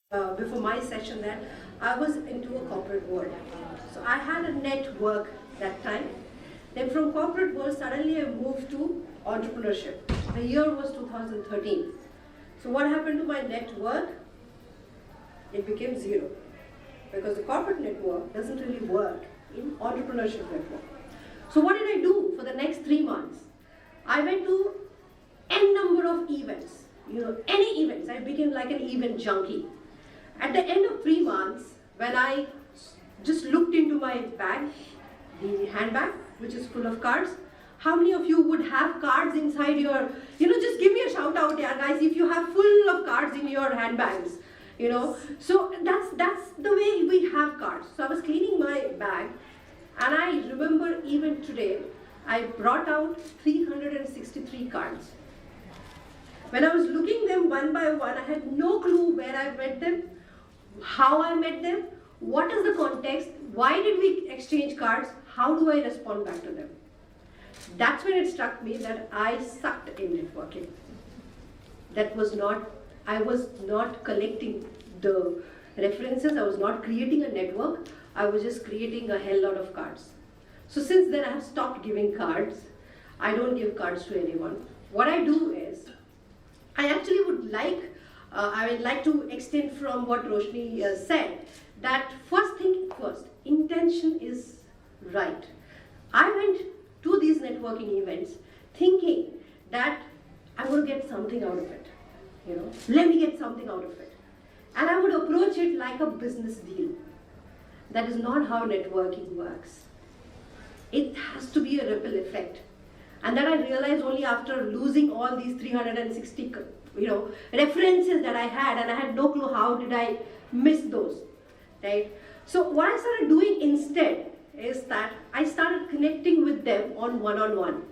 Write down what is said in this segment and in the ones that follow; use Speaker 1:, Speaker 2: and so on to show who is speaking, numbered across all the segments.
Speaker 1: before my session that I was into a corporate world. So I had a network that time. Then from corporate world, suddenly I moved to entrepreneurship. The year was 2013. So what happened to my network? It became zero. Because the corporate network doesn't really work in entrepreneurship network. So what did I do for the next 3 months? I went to n number of events. Any events. I became like an event junkie. At the end of 3 months, when I just looked into my bag, the handbag, which is full of cards, how many of you would have cards inside your, just give me a shout out here, guys, if you have full of cards in your handbags, So that's the way we have cards. So I was cleaning my bag, and I remember even today, I brought out 363 cards. When I was looking them one by one, I had no clue where I met them, how I met them, what is the context, why did we exchange cards, how do I respond back to them. That's when it struck me that I sucked in networking. I was not collecting the references, I was not creating a network, I was just creating a hell lot of cards. So since then I have stopped giving cards. I don't give cards to anyone. What I do is, I actually would like to extend from what Roshni said, that first thing first, intention is right. I went to these networking events thinking that I'm going to get something out of it. Let me get something out of it. And I would approach it like a business deal. That is not how networking works. It has to be a ripple effect. And that I realized only after losing all these 360 references that I had, and I had no clue how did I miss those, right? So what I started doing instead is that I started connecting with them on one-on-one.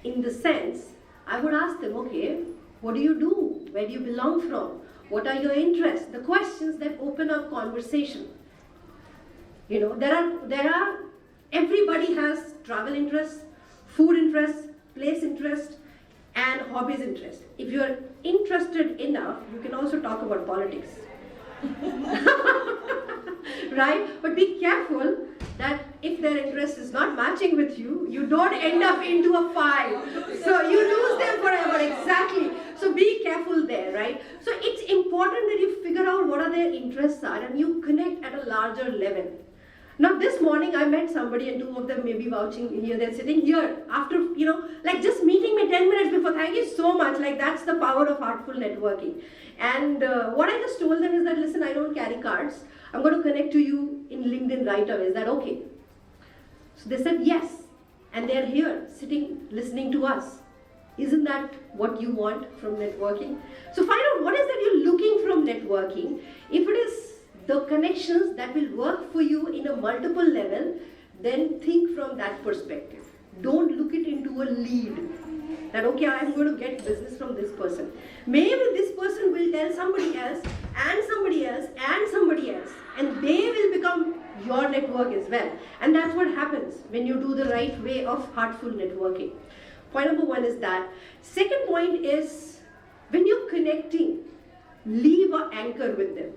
Speaker 1: In the sense, I would ask them, okay, what do you do? Where do you belong from? What are your interests? The questions that open up conversation. Everybody has travel interests, food interests, place interest, and hobbies interest. If you are interested enough, you can also talk about politics. Right? But be careful that if their interest is not matching with you, you don't end up into a fight. So you lose them forever, exactly. So be careful there, right? So it's important that you figure out what are their interests are and you connect at a larger level. Now this morning I met somebody and two of them may be vouching here, they're sitting here after, just meeting me 10 minutes before, thank you so much, that's the power of Heartful networking. And what I just told them is that, listen, I don't carry cards, I'm going to connect to you in LinkedIn right away, is that okay? So they said yes, and they're here, sitting, listening to us. Isn't that what you want from networking? So find out what is that you're looking from networking. If it is the connections that will work for you in a multiple level, then think from that perspective. Don't look it into a lead. That, okay, I'm going to get business from this person. Maybe this person will tell somebody else, and somebody else, and somebody else. And they will become your network as well. And that's what happens when you do the right way of Heartful networking. Point number one is that. Second point is, when you're connecting, leave an anchor with them.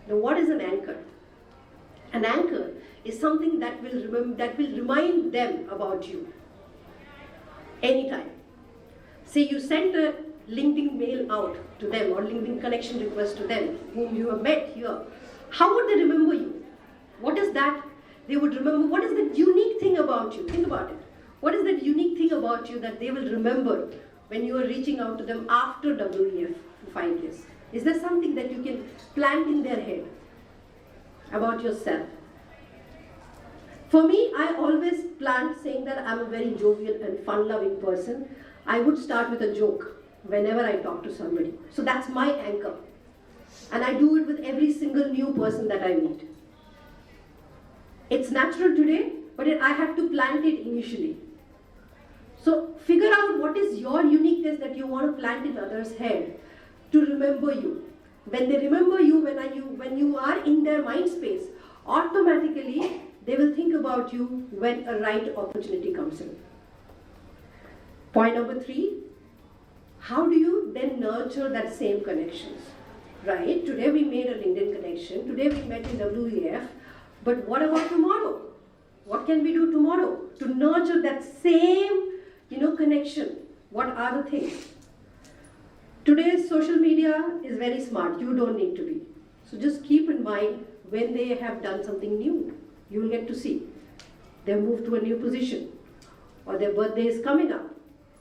Speaker 1: Now, what is an anchor? An anchor is something that will remind them about you anytime. Say you sent a LinkedIn mail out to them or LinkedIn connection request to them whom you have met here. How would they remember you? What is that? They would remember, what is the unique thing about you? Think about it. What is that unique thing about you that they will remember when you are reaching out to them after WEF for 5 years? Is there something that you can plant in their head about yourself? For me, I always plant saying that I'm a very jovial and fun-loving person. I would start with a joke whenever I talk to somebody. So that's my anchor. And I do it with every single new person that I meet. It's natural today, but I have to plant it initially. So figure out what is your uniqueness that you want to plant in others' head to remember you. When they remember you, when you are in their mind space, automatically they will think about you when a right opportunity comes in. Point number 3, how do you then nurture that same connections? right? Today we made a LinkedIn connection. Today we met in WEF. But what about tomorrow? What can we do tomorrow to nurture that same, connection? What are the things? Today's social media is very smart. You don't need to be. So just keep in mind when they have done something new, you will get to see. They've moved to a new position, or their birthday is coming up,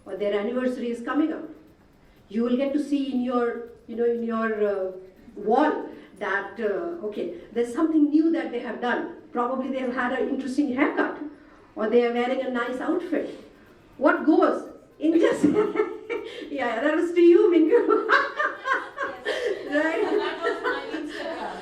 Speaker 1: or their anniversary is coming up. You will get to see in your, wall that, okay, there's something new that they have done. Probably they have had an interesting haircut, or they are wearing a nice outfit. What goes in just, yeah, that was to you, Minku. Right?
Speaker 2: That was my Instagram.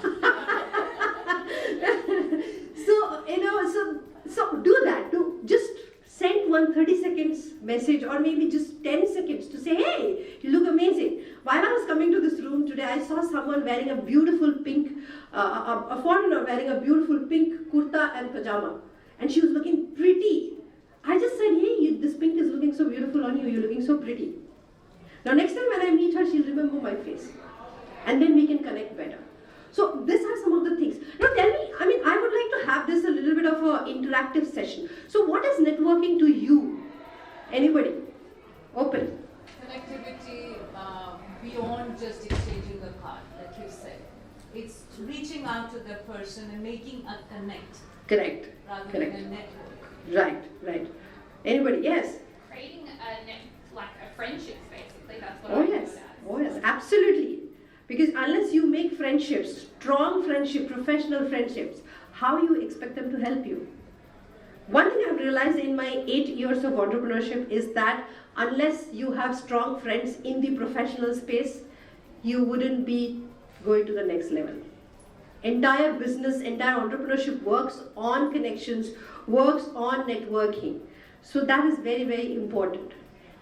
Speaker 1: So do that. Just send one 30 seconds message, or maybe just 10 seconds to say, hey, you look amazing. While I was coming to this room today, I saw someone wearing a beautiful pink, a foreigner wearing a beautiful pink kurta and pajama. And she was looking pretty. I just said, hey, this pink is looking so beautiful on you. You're looking so pretty. Now next time when I meet her, she'll remember my face. And then we can connect better. So these are some of the things. Now tell me, I would like to have this a little bit of an interactive session. So what is networking to you? Anybody? Open.
Speaker 2: Connectivity beyond just exchanging the card, like you said. It's reaching out to the person and making a connect.
Speaker 1: Correct.
Speaker 2: Rather
Speaker 1: Correct.
Speaker 2: than a network.
Speaker 1: Right. Anybody? Yes?
Speaker 3: Creating a friendships, basically. That's what
Speaker 1: Oh
Speaker 3: I
Speaker 1: yes.
Speaker 3: do.
Speaker 1: Oh yes, absolutely. Because unless you make friendships, strong friendship, professional friendships, how you expect them to help you? One thing I've realized in my 8 years of entrepreneurship is that unless you have strong friends in the professional space, you wouldn't be going to the next level. Entire business, entire entrepreneurship works on connections, works on networking. So that is very, very important.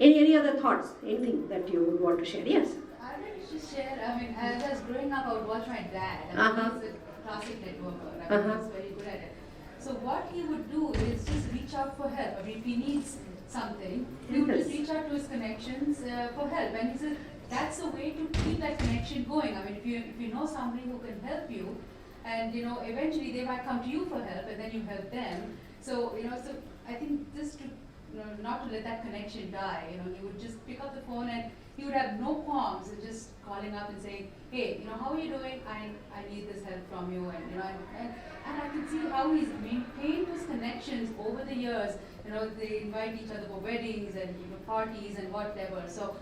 Speaker 1: Any other thoughts? Anything that you would want to share? Yes?
Speaker 4: I would like to just share, as I was growing up, I would watch my dad. He's a classic networker. He's very good at it. So what he would do is just reach out for help. If he needs something, he would just reach out to his connections for help. And he says that's a way to keep that connection going. If you know somebody who can help you, and eventually they might come to you for help, and then you help them. So so I think just to not to let that connection die. He would just pick up the phone and he would have no qualms in just calling up and saying, hey, how are you doing? I need this help from you, and and I can see how he's maintained those connections over the years. They invite each other for weddings and parties and whatever. So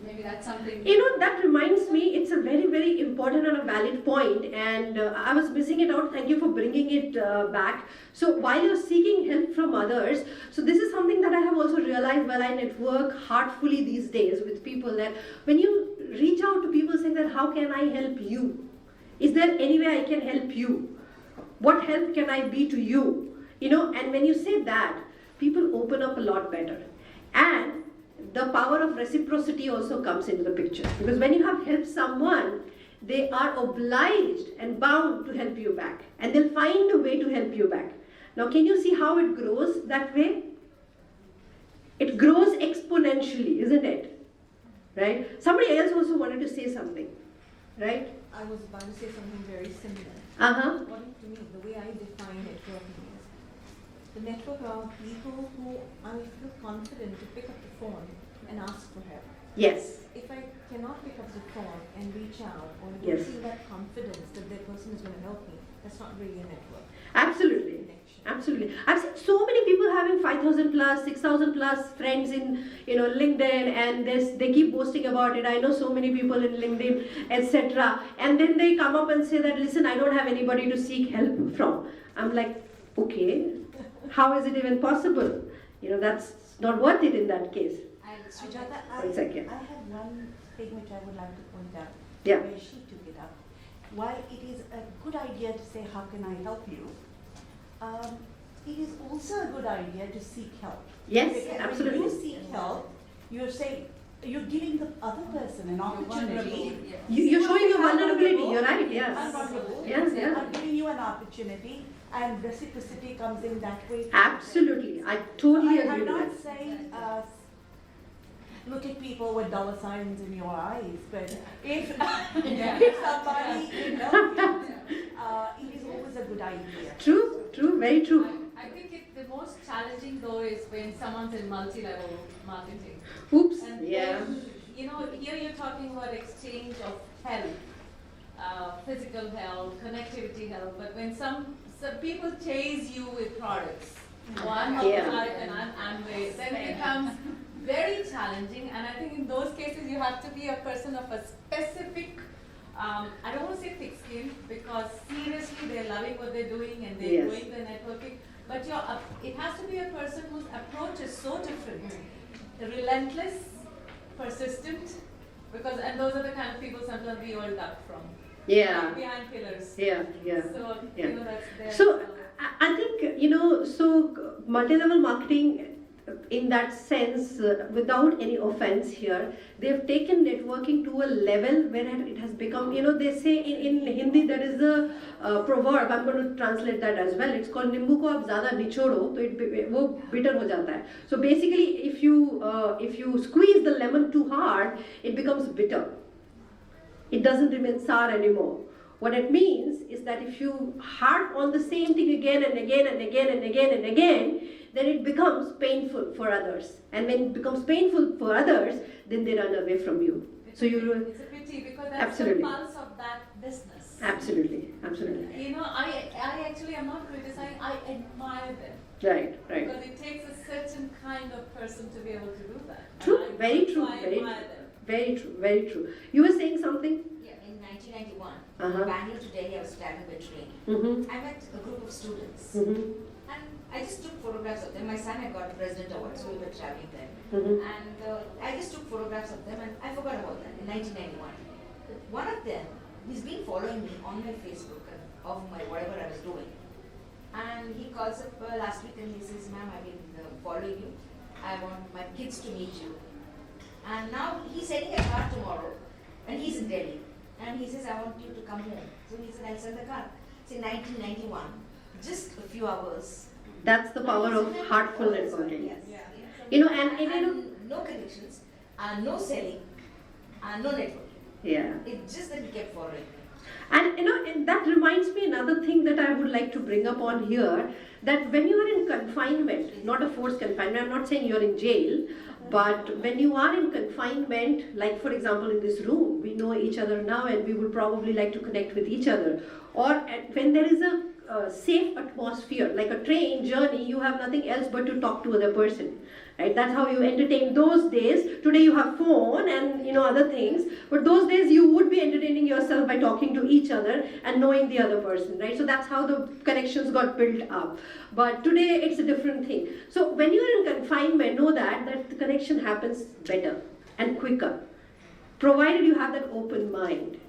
Speaker 4: maybe that's something.
Speaker 1: That reminds me, it's a very, very important and a valid point, and I was missing it out. Thank you for bringing it back. So while you're seeking help from others, so this is something that I have also realized while I network heartfully these days with people, that when you reach out to people saying that, how can I help you? Is there any way I can help you? What help can I be to you? And when you say that, people open up a lot better. And the power of reciprocity also comes into the picture, because when you have helped someone, they are obliged and bound to help you back, and they'll find a way to help you back. Now can you see how it grows that way? It grows exponentially, isn't it? Right? Somebody else also wanted to say something, right?
Speaker 5: I was about to say something very similar. According to me, the way I define networking is, the network are people who I feel confident to pick up the phone and ask for help.
Speaker 1: Yes.
Speaker 5: If I cannot pick up the phone and reach out, or don't
Speaker 1: Yes.
Speaker 5: feel that confidence that that person is going to help me, that's not really a network.
Speaker 1: Absolutely.
Speaker 5: Connection.
Speaker 1: Absolutely. I've seen so many people having 5,000 plus, 6,000 plus friends in LinkedIn, and they keep boasting about it. I know so many people in LinkedIn, etc. And then they come up and say that, listen, I don't have anybody to seek help from. I'm like, okay, how is it even possible? That's not worth it in that case.
Speaker 5: Srijata, I have one thing which I would like to point out,
Speaker 1: Yeah.
Speaker 5: where she took it up. While it is a good idea to say, how can I help you? It is also a good idea to seek help.
Speaker 1: Yes,
Speaker 5: Because
Speaker 1: absolutely.
Speaker 5: when you seek help, you're giving the other person an opportunity.
Speaker 1: You're showing your vulnerability. You're right.
Speaker 5: I'm
Speaker 1: Yes.
Speaker 5: vulnerable.
Speaker 1: Yes. Yes.
Speaker 5: I'm giving you an opportunity, and reciprocity comes in that way.
Speaker 1: Absolutely. I totally agree
Speaker 5: I'm
Speaker 1: with
Speaker 5: not
Speaker 1: that.
Speaker 5: saying look at people with dollar signs in your eyes, but if, if somebody, it is always a good idea.
Speaker 1: True, very true.
Speaker 2: I think the most challenging though is when someone's in multi-level marketing.
Speaker 1: Oops,
Speaker 2: And
Speaker 1: yeah.
Speaker 2: then, here you're talking about exchange of health, physical health, connectivity health, but when some people chase you with products, one life and I'm way, then it becomes very challenging, and I think in those cases you have to be a person of a specific, I don't want to say thick skin, because seriously they're loving what they're doing and they're doing the networking, but it has to be a person whose approach is so different. Relentless, persistent, and those are the kind of people sometimes we all duck from.
Speaker 1: Yeah.
Speaker 2: Behind pillars.
Speaker 1: Yeah.
Speaker 2: So, that's there.
Speaker 1: So, I think, so multi-level marketing, in that sense, without any offense here, they've taken networking to a level where it has become, they say in Hindi there is a proverb, I'm going to translate that as well, it's called nimbu ko ab zyada nichodo, to wo bitter ho jata hai. So basically, if you squeeze the lemon too hard, it becomes bitter. It doesn't remain sour anymore. What it means is that if you harp on the same thing again and again and again and again and again, then it becomes painful for others. And when it becomes painful for others, then they run away from you.
Speaker 2: It's a pity because that's the pulse of that business.
Speaker 1: Absolutely.
Speaker 2: I actually am not criticizing, I admire them.
Speaker 1: Right.
Speaker 2: Because it takes a certain kind of person to be able to do that.
Speaker 1: True, very true. Very true. You were saying something?
Speaker 6: Yeah, in 1991, from Bangalore to Delhi, I was traveling by train. I met a group of students, and I just took photographs of them. My son had got the President Award, so we were traveling then. And I just took photographs of them, and I forgot about that in 1991. One of them, he's been following me on my Facebook of my whatever I was doing. And he calls up last week and he says, "Ma'am, I've been following you. I want my kids to meet you." And now he's sending a car tomorrow, and he's in Delhi. And he says, "I want you to come home." So he said, "I'll send the car." It's in 1991, just a few hours.
Speaker 1: That's the power of heartful networking.
Speaker 6: Yes.
Speaker 1: And
Speaker 6: no connections, no selling, no networking.
Speaker 1: Yeah.
Speaker 6: It's just that he kept following me.
Speaker 1: And that reminds me another thing that I would like to bring up on here, that when you are in confinement, not a forced confinement, I'm not saying you're in jail, but when you are in confinement, like for example in this room, we know each other now and we would probably like to connect with each other. Or when there is a safe atmosphere, like a train journey, you have nothing else but to talk to other person. Right? That's how you entertain those days. Today you have phone and other things, but those days you would be entertaining yourself by talking to each other and knowing the other person, right? So that's how the connections got built up. But today it's a different thing. So when you are in confinement, know that the connection happens better and quicker, provided you have that open mind.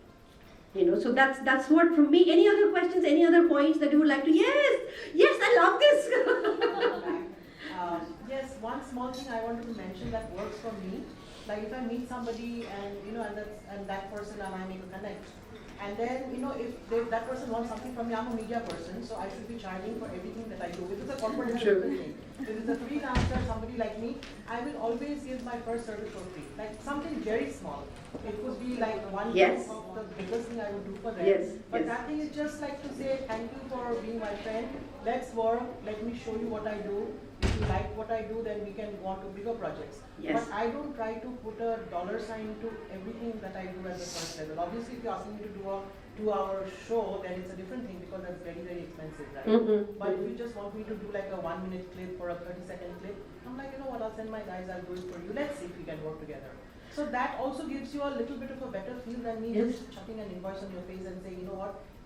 Speaker 1: So that's what from me. Any other questions? Any other points that you would like to? Yes, I love this.
Speaker 7: Yes, one small thing I wanted to mention that works for me. Like if I meet somebody and that person and I make a connect, and then if that person wants something from me, I'm a media person, so I should be charging for everything that I do. If it's a corporate thing, if it's a freelancer, somebody like me, I will always give my first service for free. Like something very small. It could be like one of the biggest thing I would do for them. But that thing is just like to say thank you for being my friend. Let's work. Let me show you what I do. If you like what I do, then we can go on to bigger projects. But I don't try to put a dollar sign to everything that I do at the first level. Obviously, if you're asking me to do a 2-hour show, then it's a different thing because that's very, very expensive, right? But if you just want me to do like a 1-minute clip or a 30-second clip, I'm like, what, I'll send my guys, I'll do it for you. Let's see if we can work together. So that also gives you a little bit of a better feel than me just chucking an invoice on your face and saying,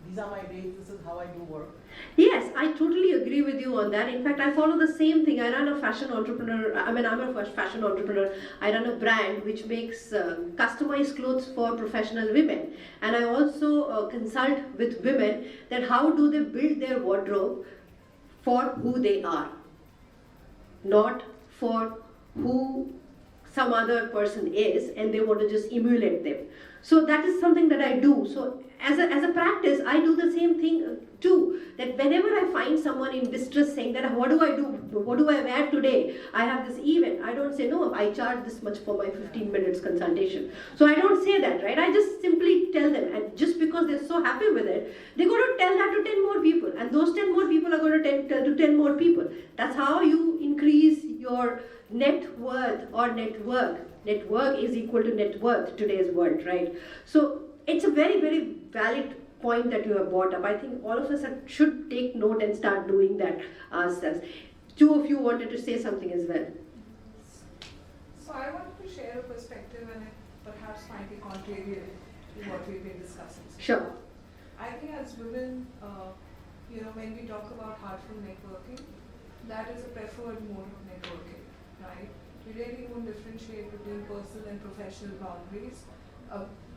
Speaker 7: these are my dates, this is how I do work.
Speaker 1: Yes, I totally agree with you on that. In fact, I follow the same thing. I run a fashion entrepreneur. I'm a fashion entrepreneur. I run a brand which makes customized clothes for professional women. And I also consult with women that how do they build their wardrobe for who they are, not for who some other person is and they want to just emulate them. So that is something that I do. So as a practice, I do the same thing too. That whenever I find someone in distress saying that what do I do? What do I wear today? I have this event. I don't say no. I charge this much for my 15 minutes consultation. So I don't say that, right? I just simply tell them, and just because they're so happy with it, they're going to tell that to 10 more people, and those 10 more people are going to tell to 10 more people. That's how you increase your net worth or network. Network is equal to net worth, today's world, right? So it's a very, very valid point that you have brought up. I think all of us should take note and start doing that ourselves. Two of you wanted to say something as well.
Speaker 8: So I wanted to share a perspective, and it perhaps might be contrary to what we've been discussing.
Speaker 1: Sure.
Speaker 8: I think as women, when we talk about heartful networking, that is a preferred mode of networking, right? We really won't differentiate between personal and professional boundaries.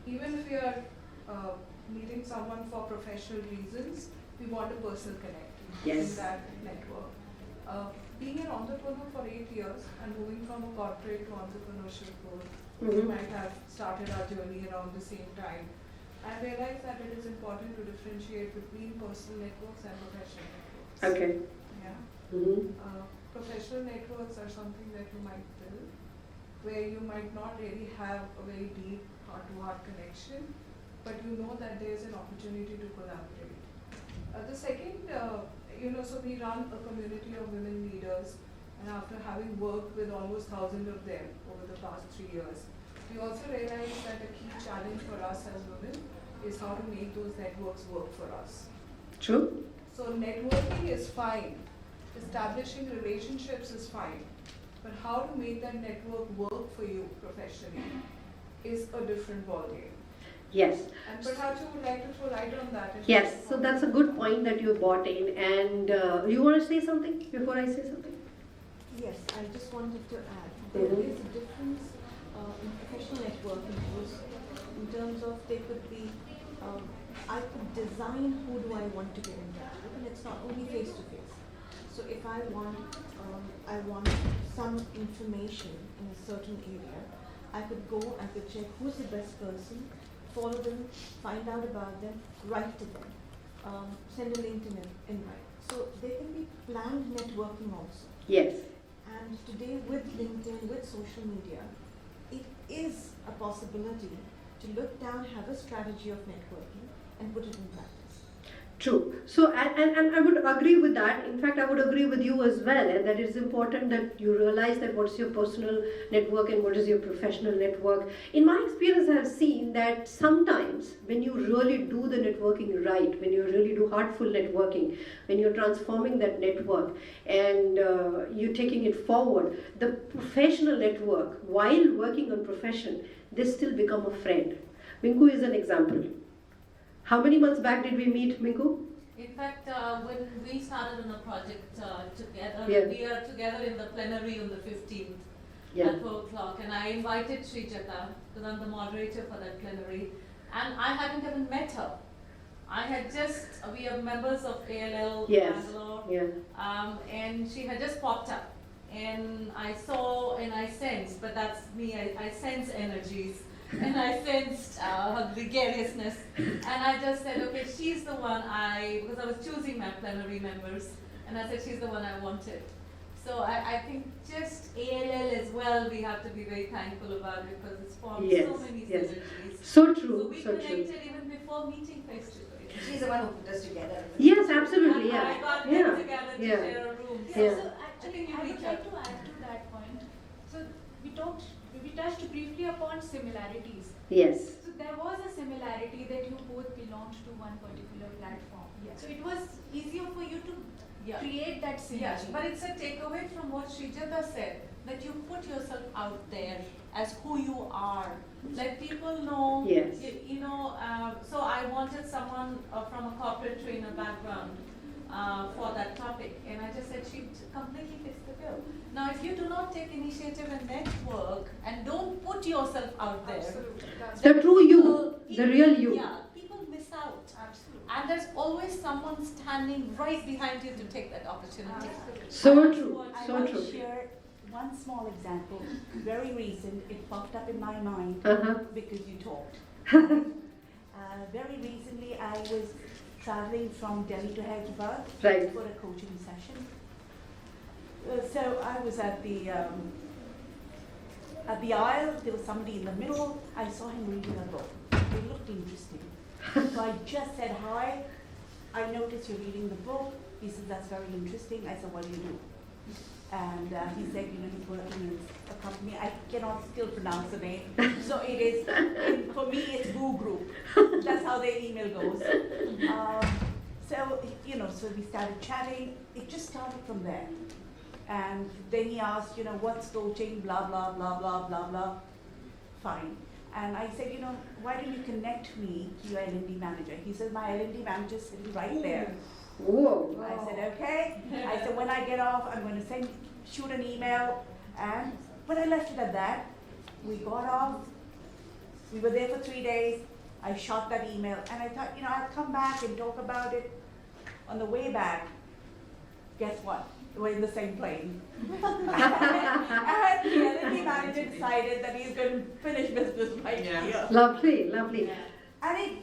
Speaker 8: Even if we are meeting someone for professional reasons, we want a personal connect in that network. Being an entrepreneur for 8 years and moving from a corporate to entrepreneurship role, we might have started our journey around the same time. I realized that it is important to differentiate between personal networks and professional networks.
Speaker 1: Okay.
Speaker 8: Yeah. Professional networks are something that you might build, where you might not really have a very deep heart-to-heart connection, but you know that there is an opportunity to collaborate. The second, so we run a community of women leaders, and after having worked with almost 1,000 of them over the past 3 years, we also realized that a key challenge for us as women is how to make those networks work for us.
Speaker 1: True.
Speaker 8: So networking is fine, establishing relationships is fine, but how to make that network work for you professionally is a different ballgame.
Speaker 1: Yes.
Speaker 8: And perhaps you would like to throw light on that.
Speaker 1: Yes, so that's a good point that you brought in. And you want to say something before I say something?
Speaker 5: Yes, I just wanted to add. There is a difference in professional networking in terms of there could be, I could design who do I want to get in touch with, and it's not only face to face. So if I want some information in a certain area, I could check who's the best person, follow them, find out about them, write to them, send a LinkedIn invite. So there can be planned networking also.
Speaker 1: Yes.
Speaker 5: And today with LinkedIn, with social media, it is a possibility to look down, have a strategy of networking and put it in practice.
Speaker 1: True. So, and I would agree with that. In fact, I would agree with you as well, and that it's important that you realize that what's your personal network and what is your professional network. In my experience, I have seen that sometimes when you really do the networking right, when you really do heartful networking, when you're transforming that network and you're taking it forward, the professional network, while working on profession, they still become a friend. Minku is an example. How many months back did we meet, Minku?
Speaker 2: In fact, when we started on the project together,
Speaker 1: Yeah.
Speaker 2: we are together in the plenary on the 15th
Speaker 1: Yeah.
Speaker 2: at 4 o'clock, and I invited Srijata, because I'm the moderator for that plenary, and I hadn't even met her. I had we are members of ALL
Speaker 1: Yes.
Speaker 2: Bangalore,
Speaker 1: Yeah.
Speaker 2: and she had just popped up, and I saw and I sensed, but that's me, I sense energies. And I sensed her gregariousness, and I just said, okay, she's the one because I was choosing my plenary members, and I said she's the one I wanted. So I think just ALL as well, we have to be very thankful about it because it's formed so many synergies.
Speaker 1: So true.
Speaker 2: So we connected even before meeting face to face.
Speaker 6: She's the one who put us together.
Speaker 1: Yes, absolutely. Yeah.
Speaker 2: I got them together to share a room.
Speaker 1: Yeah.
Speaker 4: So actually, I would like to add to that point. So we touched briefly upon similarities.
Speaker 1: Yes.
Speaker 4: So there was a similarity that you both belonged to one particular platform.
Speaker 2: Yeah.
Speaker 4: So it was easier for you to create that synergy.
Speaker 2: Yes, but it's a takeaway from what Srijata said, that you put yourself out there as who you are. Let people know,
Speaker 1: Yes.
Speaker 2: So I wanted someone from a corporate trainer background for that topic, and I just said she completely fits the bill. Now, if you do not take initiative and network and don't put yourself out there,
Speaker 1: The true you, the real you.
Speaker 2: Yeah, people miss out.
Speaker 4: Absolutely.
Speaker 2: And there's always someone standing right behind you to take that opportunity.
Speaker 1: So true.
Speaker 9: I
Speaker 1: So
Speaker 9: want
Speaker 1: true.
Speaker 9: to share one small example, very recent. It popped up in my mind
Speaker 1: Uh-huh.
Speaker 9: because you talked. Very recently, I was traveling from Delhi to Hyderabad
Speaker 1: Right.
Speaker 9: for a coaching session. So I was at the aisle. There was somebody in the middle. I saw him reading a book. It looked interesting. So I just said hi. I noticed you're reading the book. He said, that's very interesting. I said, what do you do? And he said, he's working in a company. I cannot still pronounce the name. So it is, for me, it's Boo Group. That's how their email goes. So we started chatting. It just started from there. And then he asked, what's coaching, blah, blah, blah, blah, blah, blah. Fine. And I said, why don't you connect me to your L&D manager? He said, my L&D manager is sitting right there.
Speaker 1: Whoa.
Speaker 9: I said, okay. I said, when I get off, I'm going to shoot an email. But I left it at that. We got off. We were there for 3 days. I shot that email. And I thought, I'll come back and talk about it. On the way back, guess what? We're in the same plane. And the L&D manager decided that he's going to finish business right here.
Speaker 1: Lovely, lovely.
Speaker 9: And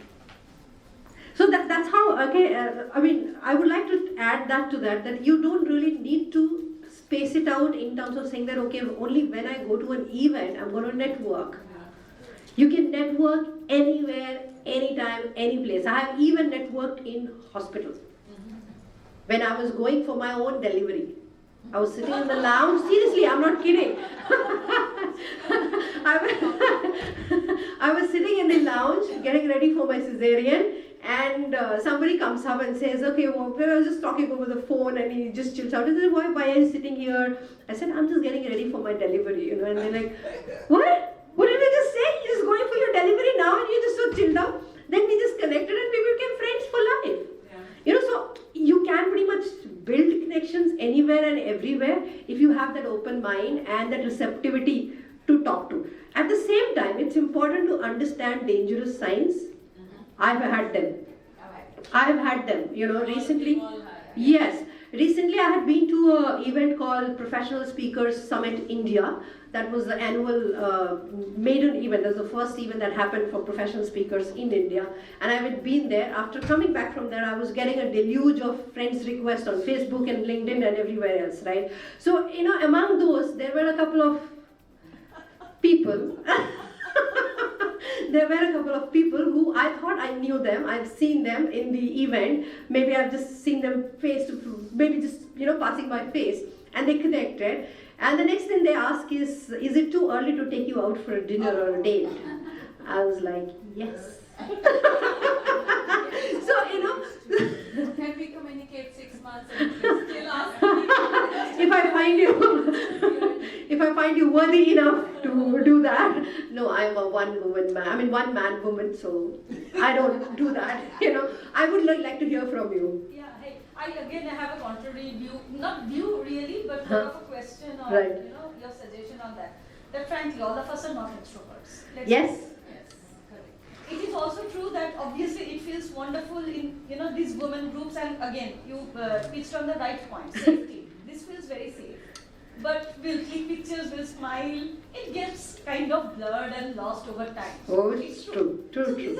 Speaker 1: So that's how, I would like to add that to that you don't really need to space it out in terms of saying that, okay, only when I go to an event, I'm going to network. You can network anywhere, anytime, any place. I have even networked in hospitals. When I was going for my own delivery, I was sitting in the lounge. Seriously, I'm not kidding. I was sitting in the lounge getting ready for my cesarean, and somebody comes up and says, okay, well, I was just talking over the phone, and he just chills out. He said, why are you sitting here? I said, I'm just getting ready for my delivery, and they're like, what? What did you just say? You're just going for your delivery now, and you're just so chilled out? Then we just connected, and we became friends for life. So you can pretty much build connections anywhere and everywhere if you have that open mind and that receptivity to talk to. At the same time, it's important to understand dangerous signs. I've had them. Recently. Yes. Recently, I had been to an event called Professional Speakers Summit India. That was the annual maiden event. That was the first event that happened for professional speakers in India. And I had been there. After coming back from there, I was getting a deluge of friends requests on Facebook and LinkedIn and everywhere else, right? So, among those, there were a couple of people. There were a couple of people who I thought I knew them. I've seen them in the event. Maybe I've just seen them maybe just, passing by face. And they connected. And the next thing they ask is it too early to take you out for a dinner or a date? I was like, yes. So,
Speaker 2: Can we communicate 6 months and still ask me?
Speaker 1: If I find you worthy enough to do that, no, I'm a one man woman, so I don't do that. I would like to hear from you.
Speaker 10: Yeah, hey, I have a contrary view, not view really, but more of a question or
Speaker 1: Right.
Speaker 10: Your suggestion on that. That frankly, all of us are not extroverts.
Speaker 1: Yes.
Speaker 10: Correct. It is also true that obviously it feels wonderful in these women groups, and again you pitched on the right point, safety. This feels very safe. But we'll click pictures, we'll smile. It gets kind of blurred and lost over time.
Speaker 1: Oh, it's true.
Speaker 10: So these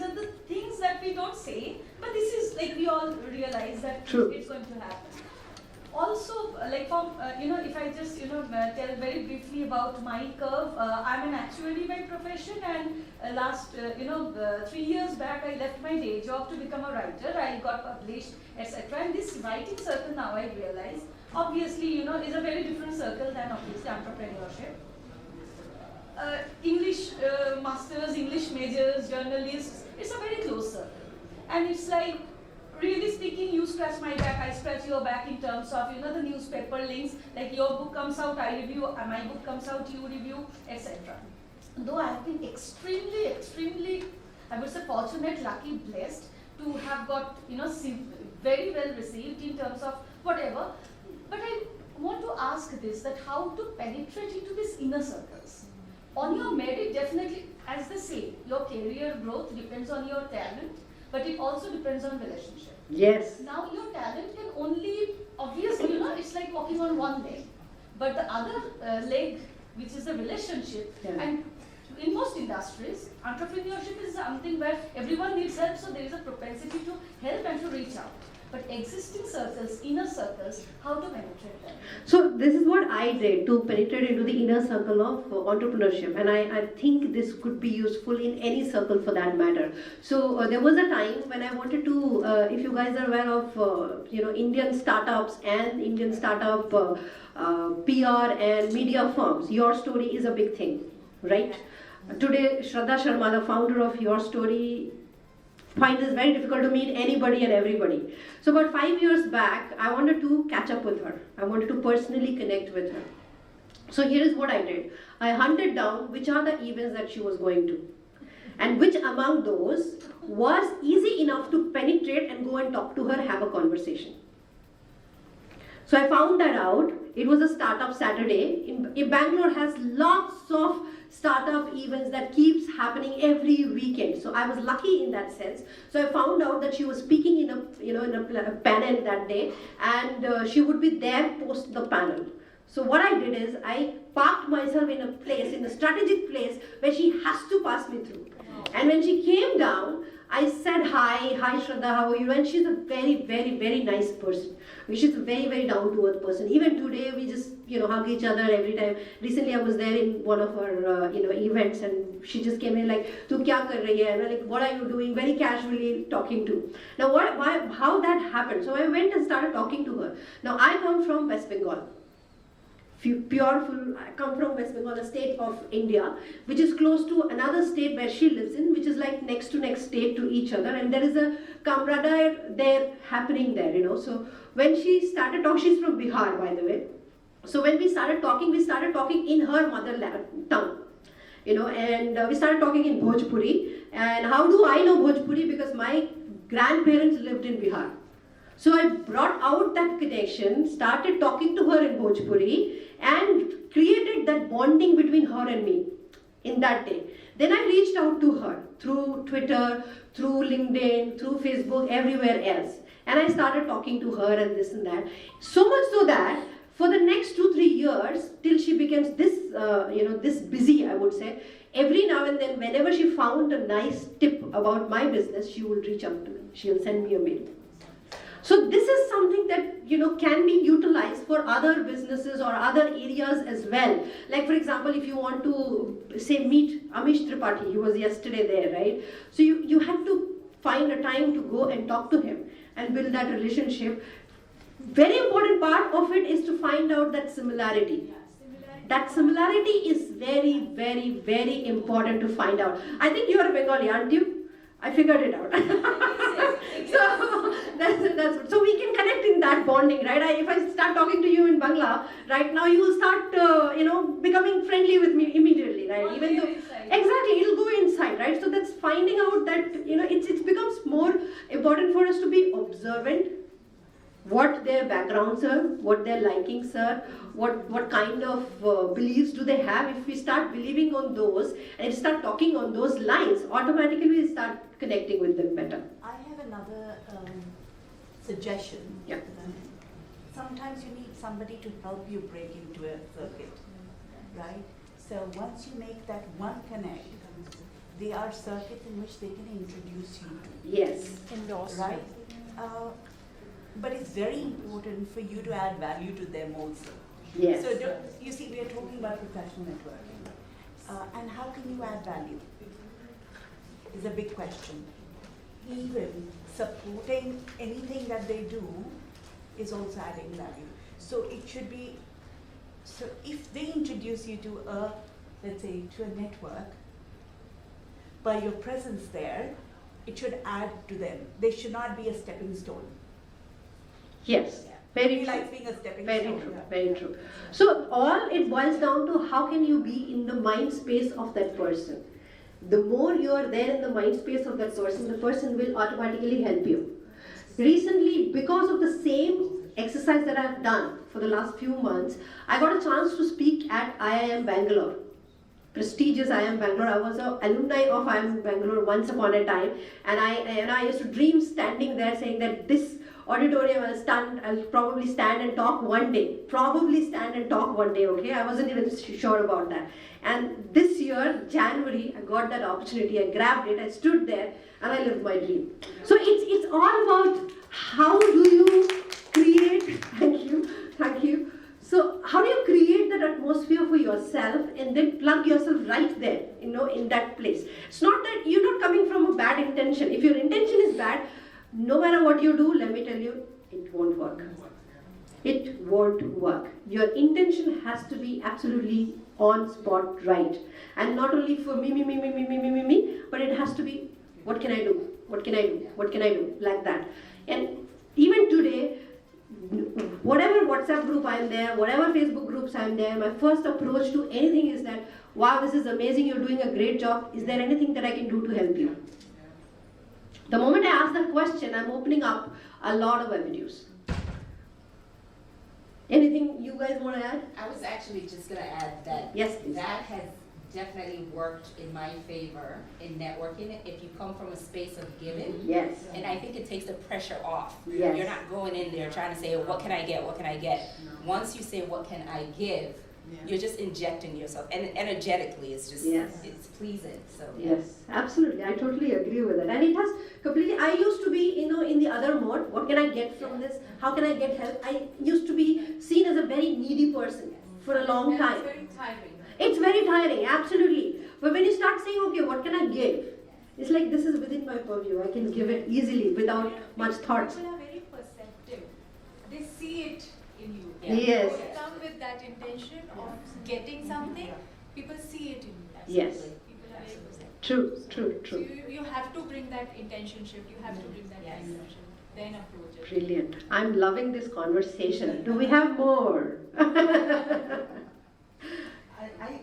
Speaker 10: are the things that we don't say, but this is like we all realize that it's going to happen. Also, if I just tell very briefly about my curve, I'm an actuary by profession, and last 3 years back I left my day job to become a writer. I got published, etc. And this writing circle now I realize obviously is a very different circle than obviously entrepreneurship. English masters, English majors, journalists, it's a very close circle. And it's like, really speaking, you scratch my back, I scratch your back in terms of, the newspaper links, like your book comes out, I review, my book comes out, you review, etc. Though I have been extremely, I would say fortunate, lucky, blessed to have got, very well received in terms of whatever. But I want to ask this, that how to penetrate into these inner circles. On your merit, definitely, as they say, your career growth depends on your talent, but it also depends on relationship.
Speaker 1: Yes.
Speaker 10: Now your talent can only, obviously, it's like walking on one leg. But the other leg, which is the relationship, and in most industries, entrepreneurship is something where everyone needs help, so there is a propensity to help and to reach out. But existing circles, inner circles, how to penetrate them?
Speaker 1: So this is what I did to penetrate into the inner circle of entrepreneurship, and I think this could be useful in any circle for that matter. So there was a time when I wanted to, if you guys are aware of Indian startups and Indian startup PR and media firms, Your Story is a big thing, right? Today, Shonda Sharma, the founder of Your Story, find it very difficult to meet anybody and everybody. So about 5 years back, I wanted to catch up with her. I wanted to personally connect with her. So here is what I did. I hunted down which are the events that she was going to, and which among those was easy enough to penetrate and go and talk to her, have a conversation. So I found that out. It was a startup Saturday. In Bangalore has lots of startup events that keeps happening every weekend. So I was lucky in that sense. So I found out that she was speaking in a panel that day, and she would be there post the panel. So what I did is I parked myself in a strategic place where she has to pass me through. And when she came down, I said, hi Shraddha, how are you? And she's a very, very, very nice person. She's a very, very down-to-earth person. Even today, we just, hug each other every time. Recently, I was there in one of her, events, and she just came in like, "Tu kya kar rahi hai?" And I'm like, "What are you doing?" Very casually talking to. Now, how that happened? So I went and started talking to her. Now, I come from West Bengal. I come from West Bengal, a state of India, which is close to another state where she lives in, which is like next state to each other, and there is a camaraderie there happening there, So when she started talking, she's from Bihar, by the way. So when we started talking in her mother tongue, and we started talking in Bhojpuri. And how do I know Bhojpuri? Because my grandparents lived in Bihar. So I brought out that connection, started talking to her in Bhojpuri, and created that bonding between her and me in that day. Then I reached out to her through Twitter, through LinkedIn, through Facebook, everywhere else. And I started talking to her and this and that. So much so that for the next 2-3 years, till she becomes this busy, I would say, every now and then, whenever she found a nice tip about my business, she would reach out to me. She'll send me a mail. So this is something that can be utilized for other businesses or other areas as well. Like for example, if you want to say meet Amish Tripathi, he was yesterday there, right? So you have to find a time to go and talk to him and build that relationship. Very important part of it is to find out that similarity. That similarity is very, very, very important to find out. I think you are a Bengali, aren't you? I figured it out. So we can connect in that bonding, right? If I start talking to you in Bangla, right now you will start, becoming friendly with me immediately, right? Even though, exactly, it'll go inside, right? So that's finding out that, it becomes more important for us to be observant. What their backgrounds are, what their likings are, what kind of beliefs do they have. If we start believing on those and start talking on those lines, automatically we start connecting with them better.
Speaker 9: I have another suggestion.
Speaker 1: Yeah.
Speaker 9: Sometimes you need somebody to help you break into a circuit, right? So once you make that one connect, there are circuits in which they can introduce you to.
Speaker 1: Yes.
Speaker 9: Right? But it's very important for you to add value to them also.
Speaker 1: Yes.
Speaker 9: So you see, we are talking about professional networking. And how can you add value? Is a big question. Even supporting anything that they do is also adding value. So it should be, so if they introduce you to let's say, to a network, by your presence there, it should add to them. They should not be a stepping stone.
Speaker 1: Yes, very true.
Speaker 9: Like being a stepping
Speaker 1: very
Speaker 9: stone.
Speaker 1: true, very true. So all it boils down to how can you be in the mind space of that person. The more you are there in the mind space of that person, the person will automatically help you. Recently, because of the same exercise that I've done for the last few months, I got a chance to speak at IIM Bangalore. Prestigious IIM Bangalore. I was an alumni of IIM Bangalore once upon a time, and I used to dream standing there saying that this auditorium, I'll probably stand and talk one day. Okay? I wasn't even sure about that. And this year, January, I got that opportunity, I grabbed it, I stood there, and I lived my dream. So it's all about how do you create, thank you. So how do you create that atmosphere for yourself and then plug yourself right there, in that place. It's not that you're not coming from a bad intention. If your intention is bad, no matter what you do, let me tell you, it won't work. It won't work. Your intention has to be absolutely on spot right. And not only for me, but it has to be, what can I do? What can I do? Like that. And even today, whatever WhatsApp group I'm there, whatever Facebook groups I'm there, my first approach to anything is that, wow, this is amazing, you're doing a great job. Is there anything that I can do to help you? The moment I ask that question, I'm opening up a lot of avenues. Anything you guys want to add?
Speaker 6: I was actually just going to add that
Speaker 1: yes, please.
Speaker 6: That has definitely worked in my favor in networking if you come from a space of giving.
Speaker 1: Yes.
Speaker 6: And I think it takes the pressure off.
Speaker 1: Yes.
Speaker 6: You're not going in there trying to say, what can I get? Once you say, what can I give? You're just injecting yourself, and energetically it's just, it's pleasing. So
Speaker 1: yes, absolutely, I totally agree with that. And it has completely, I used to be, in the other mode. What can I get from this? How can I get help? I used to be seen as a very needy person for a long time.
Speaker 2: It's very tiring.
Speaker 1: It's very tiring, absolutely. But when you start saying, okay, what can I give? It's like, this is within my purview. I can give it easily without much thought.
Speaker 3: People are very perceptive. They see it in you.
Speaker 1: Yes.
Speaker 3: You come with that intention of getting something, people see it in you.
Speaker 1: Yes.
Speaker 3: People are very perceptive.
Speaker 1: True.
Speaker 3: So you have to bring that intentionship, you have to bring that intention, then approach it.
Speaker 1: Brilliant. I'm loving this conversation. Do we have more?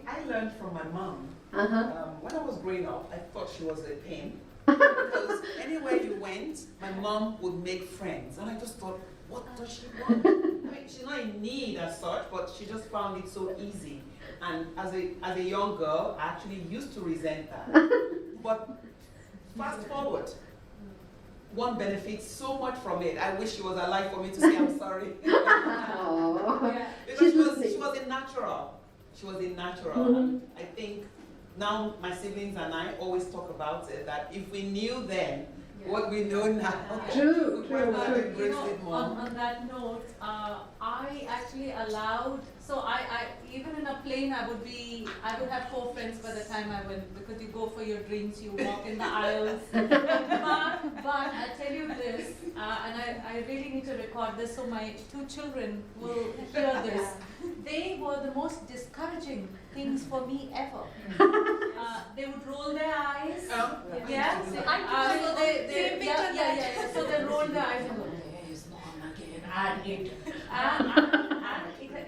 Speaker 11: I learned from my mom. When I was growing up, I thought she was a pain. Because anywhere you went, my mom would make friends. And I just thought, what does she want? I mean, she's not in need as such, but she just found it so easy. And as a young girl, I actually used to resent that. But fast forward, one benefits so much from it. I wish she was alive for me to say I'm sorry. Because she was a natural. She was a natural. And I think now my siblings and I always talk about it, that if we knew then what we know now,
Speaker 1: True.
Speaker 2: On that note, I actually allowed, so I even in a plane I would have 4 friends by the time I went, because you go for your drinks, you walk in the aisles. but I tell you this, and I really need to record this so my 2 children will hear this. They were the most discouraging things for me ever. They would roll their eyes. So they roll their eyes and go, "There's mom again, and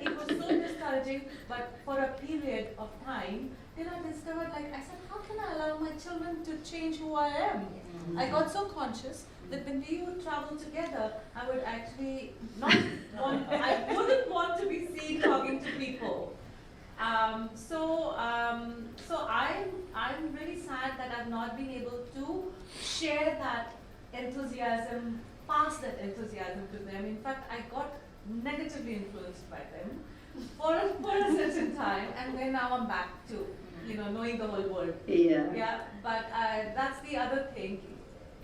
Speaker 2: it was so discouraging. But for a period of time, then I discovered, I said, how can I allow my children to change who I am? I got so conscious that when we would travel together, I would actually I wouldn't want to be seen talking to people. So I'm really sad that I've not been able to share that enthusiasm, pass that enthusiasm to them. In fact, I got negatively influenced by them for a certain time, and then now I'm back to, knowing the whole world. Yeah, but that's the other thing.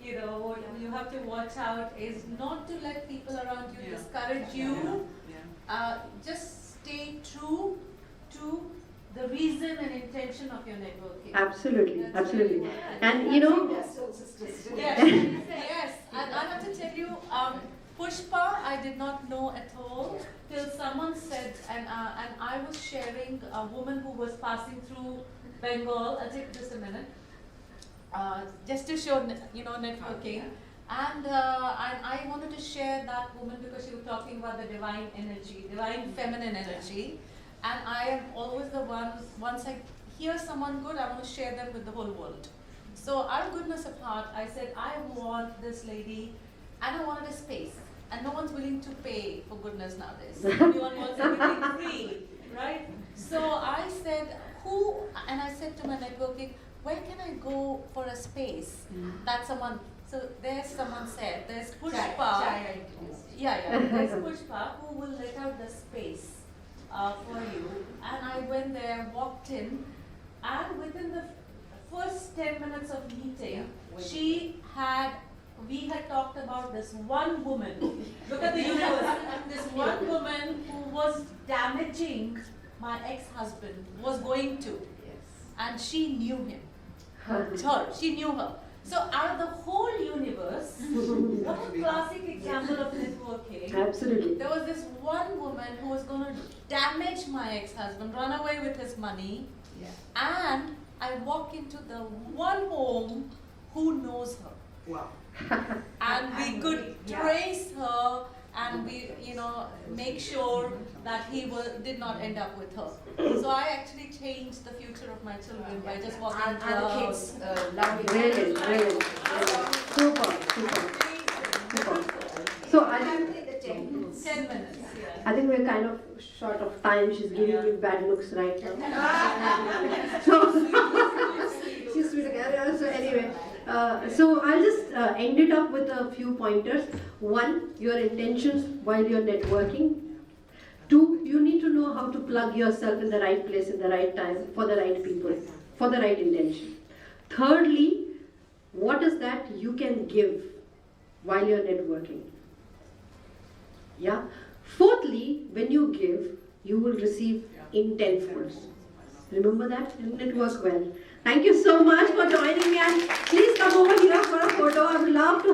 Speaker 2: You have to watch out is not to let people around you discourage you. Just stay true to the reason and intention of your networking.
Speaker 1: Absolutely. And
Speaker 2: yes. And I have to tell you, Pushpa, I did not know at all till someone said, and I was sharing a woman who was passing through Bengal. I'll take just a minute, just to show networking. And I wanted to share that woman because she was talking about the divine energy, divine feminine energy. And I am always the one, once I hear someone good, I want to share them with the whole world. So out of goodness of heart, I said, I want this lady, and I wanted a space. And no one's willing to pay for goodness nowadays. Everyone wants everything free, right? So I said, and I said to my networking, where can I go for a space that someone, So there's someone said, there's
Speaker 6: Chai,
Speaker 2: Pushpa.
Speaker 6: chai,
Speaker 2: Yeah, there's Pushpa who will let out the space for you. And I went there, walked in, and within the first 10 minutes of meeting, we had talked about this one woman. Look at the universe. This one woman who was damaging my ex-husband, was going to. And she knew him. She knew her. So out of the whole universe, what a classic example of networking.
Speaker 1: Absolutely.
Speaker 2: There was this one woman who was going to damage my ex-husband, run away with his money. And I walk into the one home who knows her.
Speaker 11: Wow.
Speaker 2: And we could trace her and we, make sure that he did not end up with her. So I actually changed the future of my children by just walking
Speaker 6: And
Speaker 2: into
Speaker 6: the
Speaker 2: the
Speaker 6: kids
Speaker 2: house.
Speaker 6: love you.
Speaker 1: Brilliant, brilliant. Super. So I think
Speaker 2: 10 minutes, yeah.
Speaker 1: I think we're kind of short of time. She's giving you bad looks right now. So she's sweet again. So anyway, so I'll just end it up with a few pointers. One, your intentions while you're networking. Two, you need to know how to plug yourself in the right place, in the right time, for the right people, for the right intention. Thirdly, what is that you can give while you're networking? Yeah. Fourthly, when you give, you will receive in tenfold. Remember that? And it work well. Thank you so much for joining me, and please come over here for a photo. I would love to